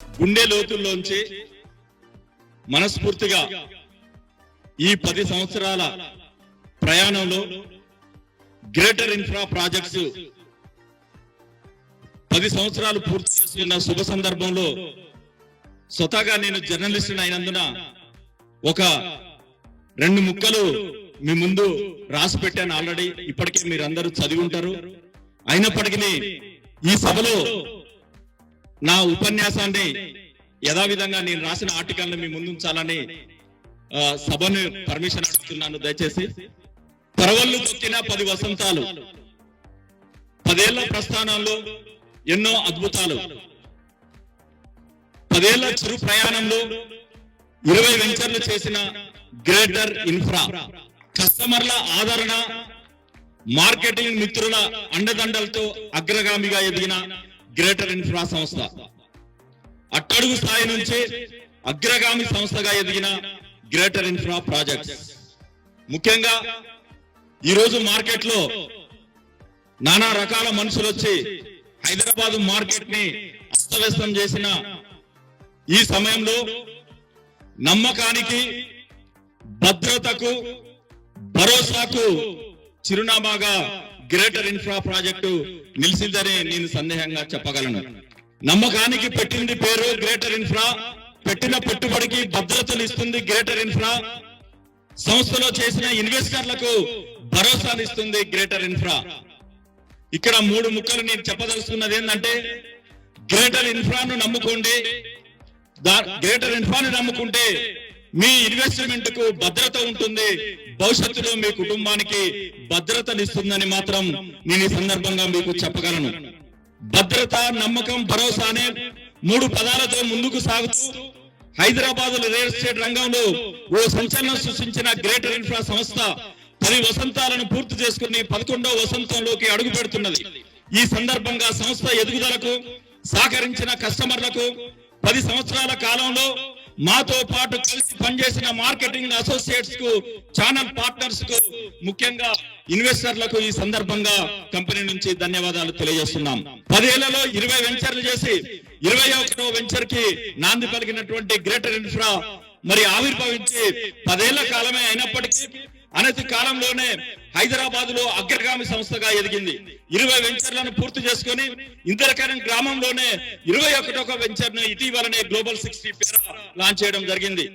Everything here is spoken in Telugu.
గుండె లోతుల్లోంచి మనస్ఫూర్తిగా ఈ 10 సంవత్సరాల ప్రయాణంలో గ్రేటర్ ఇన్ఫ్రా ప్రాజెక్ట్స్ 10 సంవత్సరాలు పూర్తి చేసుకున్న శుభ సందర్భంలో స్వతహాగా నేను జర్నలిస్ట్ అయినందున ఒక 2 ముక్కలు మీ ముందు రాసి పెట్టాను ఆల్రెడీ. ఇప్పటికే మీరందరూ చదివి ఉంటారు. అయినప్పటికీ ఈ సభలో నా ఉపన్యాసాన్ని యథావిధంగా నేను రాసిన ఆర్టికల్ని మీ ముందు ఉంచాలని సభను పర్మిషన్ అడుగుతున్నాను. దయచేసి పరవళ్ళు తొక్కిన 10 వసంతాలు, 10 ఏళ్ల ప్రస్థానంలో ఎన్నో అద్భుతాలు, 10 ఏళ్ల చిరు ప్రయాణంలో 20 వెంచర్లు చేసిన గ్రేటర్ ఇన్ఫ్రా, కస్టమర్ల ఆదరణ, మార్కెటింగ్ మిత్రుల అండదండలతో అగ్రగామిగా ఎదిగిన గ్రేటర్ ఇన్ఫ్రా సంస్థ, అట్టడుగు స్థాయి నుంచి అగ్రగామి సంస్థగా ఎదిగిన గ్రేటర్ ఇన్ఫ్రా ప్రాజెక్ట్స్. ముఖ్యంగా ఈరోజు మార్కెట్ లో నానా రకాల మనుషులు వచ్చి హైదరాబాద్ మార్కెట్ ని అస్తవ్యస్తం చేసిన ఈ సమయంలో నమ్మకానికి, భద్రతకు, భరోసాకు చిరునామాగా గ్రేటర్ ఇన్ఫ్రా ప్రాజెక్టు నిలిచిందని నేను సందేహంగా చెప్పగలను. నమ్మకానికి పెట్టింది పేరు గ్రేటర్ ఇన్ఫ్రా, పెట్టిన పెట్టుబడికి భద్రతలు ఇస్తుంది గ్రేటర్ ఇన్ఫ్రా, సంస్థలో చేసిన ఇన్వెస్టర్లకు భరోసాను ఇస్తుంది గ్రేటర్ ఇన్ఫ్రా. ఇక్కడ 3 ముక్కలు నేను చెప్పదలుచుకున్నది ఏంటంటే, గ్రేటర్ ఇన్ఫ్రాను నమ్ముకోండి. గ్రేటర్ ఇన్ఫ్రాను నమ్ముకుంటే మీ ఇన్వెస్ట్మెంట్ కు భద్రత ఉంటుంది, భవిష్యత్తులో మీ కుటుంబానికి భద్రతనిస్తుందని మాత్రం నేను ఈ సందర్భంగా మీకు చెప్పగలను. భద్రత, నమ్మకం, భరోసా అనే 3 పదాలతో ముందుకు సాగుతూ హైదరాబాద్ రియల్ ఎస్టేట్ రంగంలో ఓ సంచలనం సృష్టించిన గ్రేటర్ ఇన్ఫ్రా సంస్థ 10 వసంతాలను పూర్తి చేసుకుని 11వ వసంతంలోకి అడుగు పెడుతున్నది. ఈ సందర్భంగా సంస్థ ఎదుగుదలకు సహకరించిన కస్టమర్లకు, 10 సంవత్సరాల కాలంలో మాతో పాటు కలిసి పనిచేసిన మార్కెటింగ్ అసోసియేట్స్ కు, ఛానల్ పార్ట్నర్స్ కు, ముఖ్యంగా ఇన్వెస్టర్లకు ఈ సందర్భంగా కంపెనీ నుంచి ధన్యవాదాలు తెలియజేస్తున్నాం. 10 ఏళ్లలో 20 వెంచర్లు చేసి 21వ వెంచర్ కి నాంది పలికినటువంటి గ్రేటర్ ఇన్ఫ్రా మరి ఆవిర్భవించి 10 ఏళ్ల కాలమే అయినప్పటికీ అనతి కాలంలోనే హైదరాబాద్ లో అగ్రగామి సంస్థగా ఎదిగింది. 20 వెంచర్లను పూర్తి చేసుకుని ఇందిరకరణ్ గ్రామంలోనే 21వ వెంచర్ ను ఇటీవలనే గ్లోబల్ 60 పేర లాంచ్ చేయడం జరిగింది.